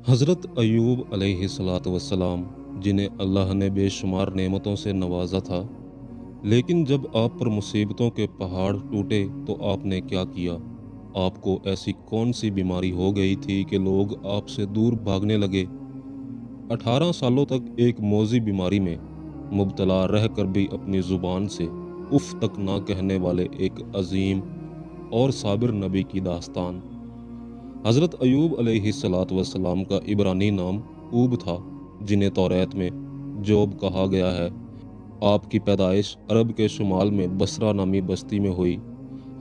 हज़रत अय्यूब अलैहिस्सलाम, जिन्हें अल्लाह ने बेशुमार नेमतों से नवाजा था, लेकिन जब आप पर मुसीबतों के पहाड़ टूटे तो आपने क्या किया? आपको ऐसी कौन सी बीमारी हो गई थी कि लोग आपसे दूर भागने लगे? 18 सालों तक एक मौजी बीमारी में मुब्तला रहकर भी अपनी ज़ुबान से उफ़ तक ना कहने वाले एक अज़ीम और साबिर नबी की दास्तान। हज़रत अय्यूब अलैहिस्सलाम का इब्रानी नाम ऊब था, जिन्हें तौरात में जोब कहा गया है। आपकी पैदाइश अरब के शुमाल में बसरा नामी बस्ती में हुई।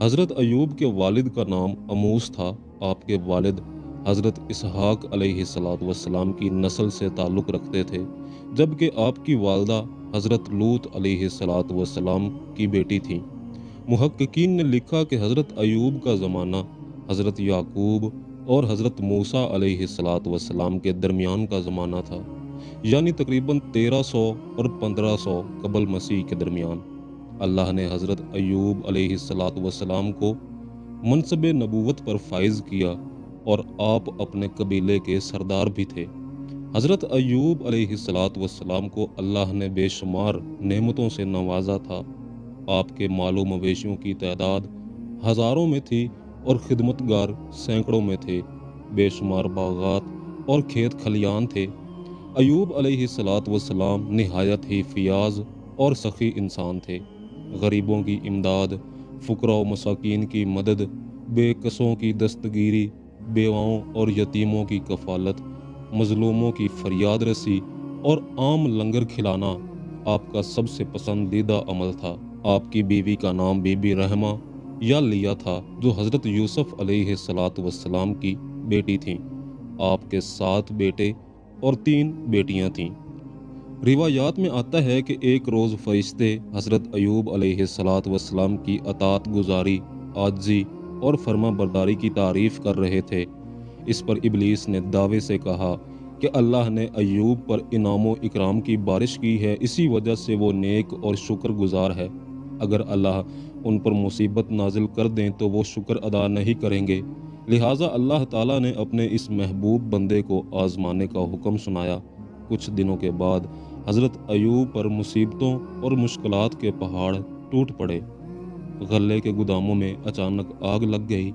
हज़रत अय्यूब के वालिद का नाम अमूस था। आपके वालिद हज़रत इसहाक अलैहिस्सलाम की नस्ल से ताल्लुक़ रखते थे, जबकि आपकी वालदा हज़रत लूत अलैहिस्सलाम की बेटी थीं। मुहक्किकीन ने लिखा कि हज़रत अय्यूब का ज़माना हज़रत याकूब और हज़रत मूसा अलैहिस्सलाम के दरमियान का ज़माना था, यानी तकरीबन 1300 और 1500 कबल मसीह के दरमियान। अल्लाह ने हज़रत अय्यूब अलैहिस्सलाम को मनसब नबूवत पर फ़ाइज़ किया और आप अपने कबीले के सरदार भी थे। हज़रत अय्यूब अलैहिस्सलाम को अल्लाह ने बेशुमार नेमतों से नवाजा था। आपके मालो मवेशियों की तादाद हज़ारों में थी और खिदमतगार सैकड़ों में थे। बेशुमार बागात और खेत खलियान थे। अयूब अलैहिस्सलाम निहायत ही फ़ियाज़ और सखी इंसान थे। गरीबों की इमदाद, फ़ुकरा व मसाकीन की मदद, बेकसों की दस्तगीरी, बेवाओं और यतीमों की कफ़ालत, मज़लूमों की फ़रियाद रसी और आम लंगर खिलाना आपका सबसे पसंदीदा अमल था। आपकी बीवी का नाम बीबी रहमा या लिया था, जो हज़रत यूसुफ़ अलैहिस्सलाम की बेटी थीं। आपके 7 बेटे और 3 बेटियां थीं। रिवायात में आता है कि एक रोज़ फरिश्ते हज़रत अयूब अलैहिस्सलाम की अतात गुजारी, आजी और फर्मा बरदारी की तारीफ़ कर रहे थे। इस पर इब्लीस ने दावे से कहा कि अल्लाह ने अय्यूब पर इनाम इकराम की बारिश की है, इसी वजह से वो नेक और शुक्रगुजार है। अगर अल्लाह उन पर मुसीबत नाजिल कर दें तो वो शुक्र अदा नहीं करेंगे। लिहाजा अल्लाह ताला ने अपने इस महबूब बंदे को आजमाने का हुक्म सुनाया। कुछ दिनों के बाद हज़रत अय्यूब पर मुसीबतों और मुश्किलात के पहाड़ टूट पड़े। गल्ले के गुदामों में अचानक आग लग गई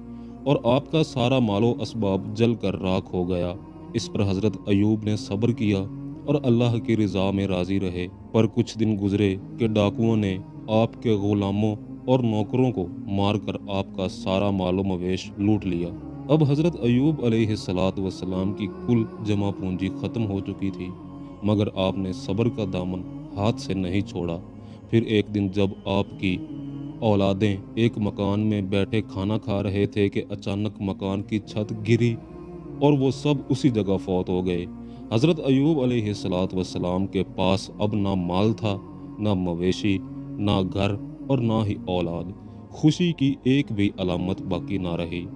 और आपका सारा मालो असबाब जल कर राख हो गया। इस पर हज़रत अय्यूब ने सब्र किया और अल्लाह की रज़ा में राज़ी रहे। पर कुछ दिन गुजरे कि डाकुओं ने आपके ग़ुलामों और नौकरों को मारकर आपका सारा मालो मवेश लूट लिया। अब हज़रत अय्यूब अलैहिस्सलाम की कुल जमा पूंजी ख़त्म हो चुकी थी, मगर आपने सब्र का दामन हाथ से नहीं छोड़ा। फिर एक दिन जब आपकी औलादें एक मकान में बैठे खाना खा रहे थे कि अचानक मकान की छत गिरी और वो सब उसी जगह फौत हो गए। हज़रत अय्यूब अलैहिस्सलाम के पास अब ना माल था, ना मवेशी, ना घर और ना ही औलाद। खुशी की एक भी अलामत बाकी ना रही।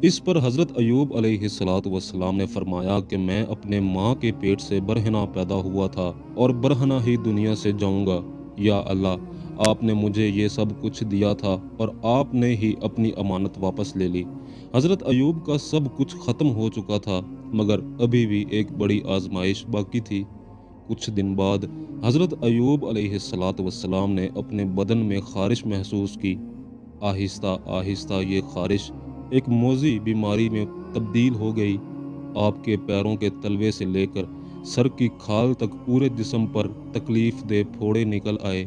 इस पर हज़रत अय्यूब अलैहिस्सलाम ने फरमाया कि मैं अपने माँ के पेट से बरहना पैदा हुआ था और बरहना ही दुनिया से जाऊंगा। या अल्लाह, आपने मुझे ये सब कुछ दिया था और आपने ही अपनी अमानत वापस ले ली। हज़रत अय्यूब का सब कुछ ख़त्म हो चुका था, मगर अभी भी एक बड़ी आजमाइश बाकी थी। कुछ दिन बाद हज़रत अय्यूब अलैहिस्सलाम ने अपने बदन में ख़ारिश महसूस की। आहिस्ता आहिस्ता ये ख़ारिश एक मौजी बीमारी में तब्दील हो गई। आपके पैरों के तलवे से लेकर सर की खाल तक पूरे जिस्म पर तकलीफ दे फोड़े निकल आए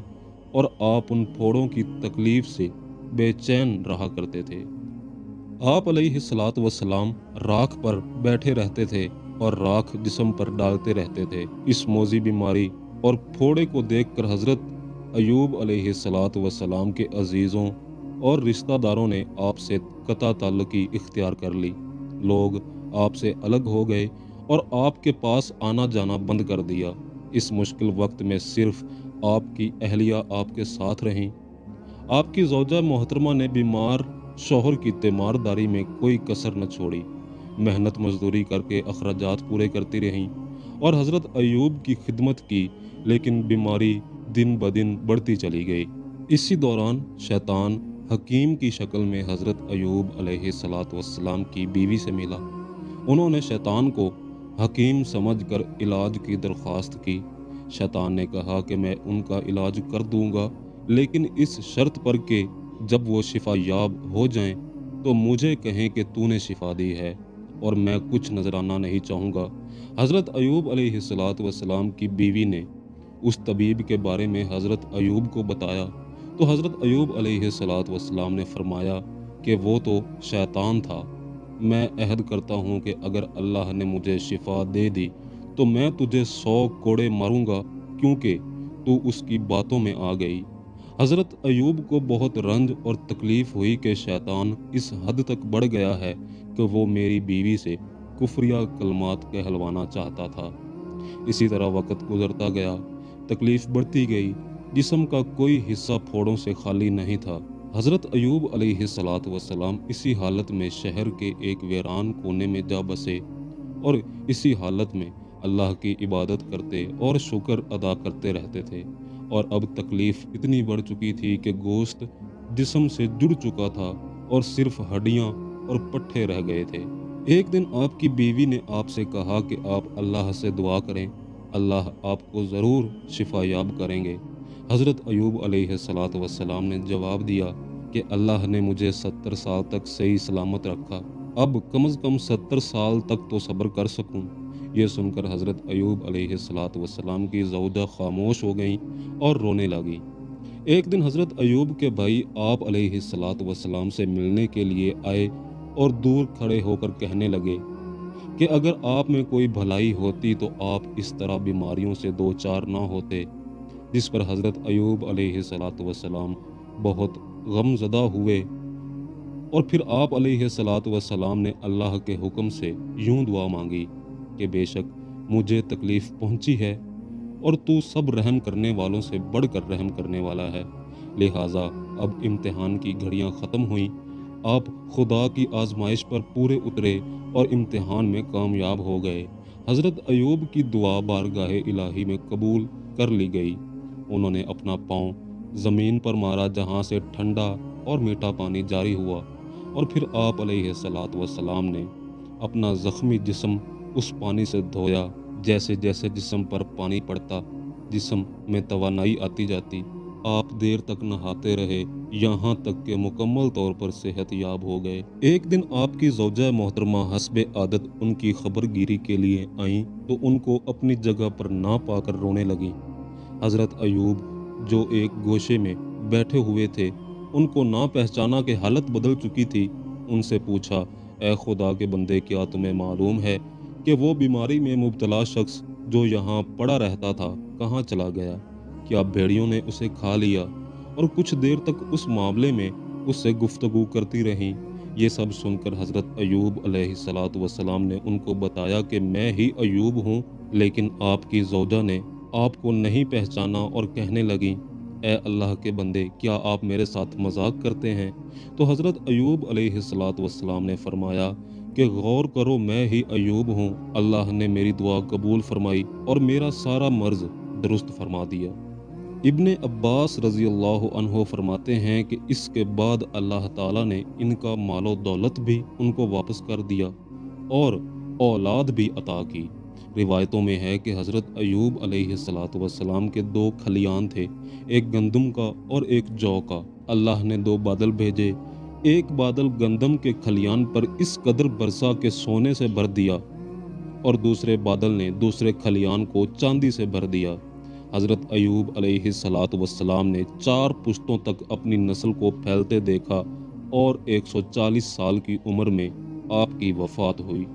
और आप उन फोड़ों की तकलीफ से बेचैन रहा करते थे। आप अलैहिस्सलाम राख पर बैठे रहते थे और राख जिस्म पर डालते रहते थे। इस मौजी बीमारी और फोड़े को देखकर हज़रत अयूब अलैहिस्सलाम के अजीज़ों और रिश्तेदारों ने आपसे कता ताल्लुकी इख्तियार कर ली। लोग आपसे अलग हो गए और आपके पास आना जाना बंद कर दिया। इस मुश्किल वक्त में सिर्फ आपकी अहलिया आपके साथ रहीं। आपकी ज़ौजा मोहतरमा ने बीमार शौहर की तीमारदारी में कोई कसर न छोड़ी। मेहनत मजदूरी करके अखराजात पूरे करती रहीं और हज़रत अयूब की खिदमत की, लेकिन बीमारी दिन ब दिन बढ़ती चली गई। इसी दौरान शैतान हकीम की शक्ल में हज़रत अयूब अलैहिस्सलाम की बीवी से मिला। उन्होंने शैतान को हकीम समझकर इलाज की दरख्वास्त की। शैतान ने कहा कि मैं उनका इलाज कर दूंगा, लेकिन इस शर्त पर कि जब वो शिफा याब हो जाएं तो मुझे कहें कि तूने शिफा दी है, और मैं कुछ नजराना नहीं चाहूँगा। हज़रत अयूब अलैहिस्सलातु वस्सलाम की बीवी ने उस तबीब के बारे में हज़रत अयूब को बताया, तो हज़रत अयूब अलैहिस्सलातु वस्सलाम ने फरमाया कि वो तो शैतान था। मैं अहद करता हूँ कि अगर अल्लाह ने मुझे शिफा दे दी तो मैं तुझे 100 कोड़े मारूंगा, क्योंकि तू उसकी बातों में आ गई। हज़रत अयूब को बहुत रंज और तकलीफ हुई कि शैतान इस हद तक बढ़ गया है कि वो मेरी बीवी से कुफरिया कलमात कहलवाना चाहता था। इसी तरह वक़्त गुज़रता गया, तकलीफ़ बढ़ती गई, जिस्म का कोई हिस्सा फोड़ों से खाली नहीं था। हज़रत अयूब अलैहिस्सलातु वस्सलाम इसी हालत में शहर के एक वीरान कोने में जा बसे, और इसी हालत में अल्लाह की इबादत करते और शुक्र अदा करते रहते थे। और अब तकलीफ़ इतनी बढ़ चुकी थी कि गोश्त जिस्म से जुड़ चुका था और सिर्फ़ हड्डियाँ और पट्ठे रह गए थे। एक दिन आपकी बीवी ने आपसे कहा कि आप अल्लाह से दुआ करें, अल्लाह आपको ज़रूर शिफा याब करेंगे। हज़रत अयूब अलैहिस्सलातु वस्सलाम ने जवाब दिया कि अल्लाह ने मुझे 70 साल तक सही सलामत रखा, अब कम से कम 70 साल तक तो सब्र कर सकूं। ये सुनकर हज़रत अयूब अलैहिस्सलातु वस्सलाम की ज़ौजा खामोश हो गईं और रोने लगी। एक दिन हज़रत अयूब के भाई आप अलैहिस्सलातु वस्सलाम से मिलने के लिए आए और दूर खड़े होकर कहने लगे कि अगर आप में कोई भलाई होती तो आप इस तरह बीमारियों से दो चार ना होते। जिस पर हज़रत अयूब अलैहिस्सलातु वस्सलाम बहुत गमज़दा हुए, और फिर आप अलैहिस्सलातु वस्सलाम ने अल्लाह के हुक्म से यूं दुआ मांगी कि बेशक मुझे तकलीफ़ पहुंची है और तू सब रहम करने वालों से बढ़कर रहम करने वाला है। लिहाजा अब इम्तिहान की घड़ियां ख़त्म हुईं, आप खुदा की आजमाइश पर पूरे उतरे और इम्तिहान में कामयाब हो गए। हज़रत अयूब की दुआ बारगाह इलाही में कबूल कर ली गई। उन्होंने अपना पाँव ज़मीन पर मारा, जहाँ से ठंडा और मीठा पानी जारी हुआ, और फिर आप अलैहिस्सलातु वस्सलाम ने अपना ज़ख्मी जिस्म उस पानी से धोया। जैसे जैसे जिस्म पर पानी पड़ता, जिस्म में तवानाई आती जाती। आप देर तक नहाते रहे, यहाँ तक कि मुकम्मल तौर पर सेहत याब हो गए। एक दिन आपकी ज़ौजा मोहतरमा हस्बे आदत उनकी खबरगिरी के लिए आईं, तो उनको अपनी जगह पर ना पाकर रोने लगीं। हज़रत अयूब जो एक गोशे में बैठे हुए थे, उनको ना पहचाना कि हालत बदल चुकी थी। उनसे पूछा, ए खुदा के बंदे, क्या तुम्हें मालूम है कि वो बीमारी में मुब्तला शख्स जो यहाँ पड़ा रहता था कहाँ चला गया? क्या भेड़ियों ने उसे खा लिया? और कुछ देर तक उस मामले में उससे गुफ्तगू करती रहीं। ये सब सुनकर हज़रत अयूब अलैहिस्सलातु वस्सलाम ने उनको बताया कि मैं ही अयूब हूँ, लेकिन आपकी ज़ौजा ने आपको नहीं पहचाना और कहने लगी, ए अल्लाह के बंदे, क्या आप मेरे साथ मजाक करते हैं? तो हज़रत अयूब अलैहिस्सलातु वस्सलाम ने फरमाया कि गौर करो, मैं ही अयूब हूँ। अल्लाह ने मेरी दुआ कबूल फरमाई और मेरा सारा मर्ज दुरुस्त फरमा दिया। इब्ने अब्बास रज़ी अल्लाह अन्हो फरमाते हैं कि इसके बाद अल्लाह ताला ने इनका मालो दौलत भी उनको वापस कर दिया और औलाद भी अता की। रिवायतों में है कि हज़रत अयूब अलैहिस्सलातु वस्सलाम के दो खलियान थे, एक गंदम का और एक जौ का। अल्लाह ने दो बादल भेजे। एक बादल गंदम के खलियान पर इस कदर बरसा के सोने से भर दिया, और दूसरे बादल ने दूसरे खलियान को चांदी से भर दिया। हज़रत अयूब अलैहिस्सलातु वस्सलाम ने 4 पुश्तों तक अपनी नस्ल को फैलते देखा और 140 साल की उम्र में आपकी वफ़ात हुई।